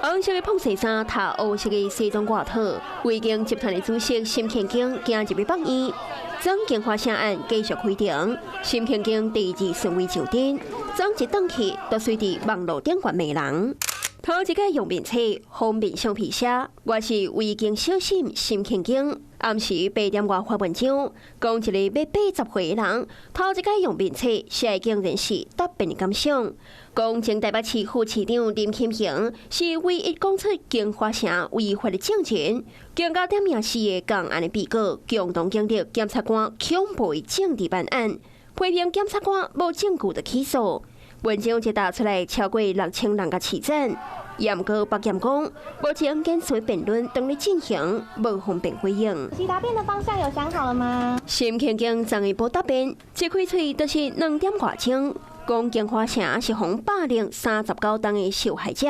红色的碰色衫，搭黑色的西装外套，维京集团的主席沈庆京今日被绑院。曾经发生案继续开庭，沈庆京第二顺位上阵，曾一登去都随伫网络顶管骂人。头一个用面册封面橡皮写，我是维京小沈沈庆京。暗时8点外发文章，讲一个要80岁的人，头一个用面册写已经人士答辩的感想。讲前台北市副市长林庆平是唯一讲出经发生违法的证人，更加点名是的共案的被告共同经历检察官恐怖的政治办案，批评检察官无证据的起诉。文章一打出来超过6000人个起赞。严哥北检讲，目前检察辩论等咧进行，无方便回应。答辩的方向有想好了吗？沈庆京昨日无答辩，一开嘴就是2点外钟，讲金华城是互霸凌39档的受害者，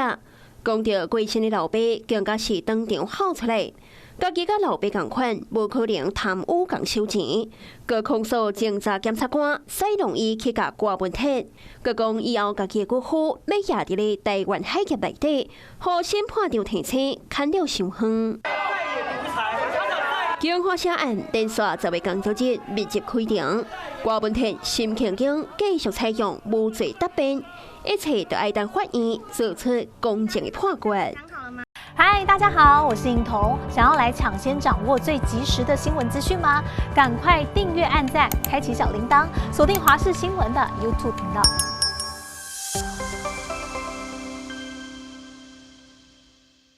讲到过身的老爸更加是当场喊出来。家己甲老爸同款，无可能贪污共收钱。佮控诉侦查检察官使用伊去甲郭文铁，佮讲以后家己的骨灰要压伫咧台湾海峡内底，互审判长提醒看了伤远。金华社案连续10月工作日密集开庭，郭文铁、沈庆京继续采用无罪答辩，一切都要等法院做出公正的判决。嗨，大家好，我是颖彤。想要来抢先掌握最及时的新闻资讯吗？赶快订阅、按赞、开启小铃铛，锁定华视新闻的 YouTube 频道。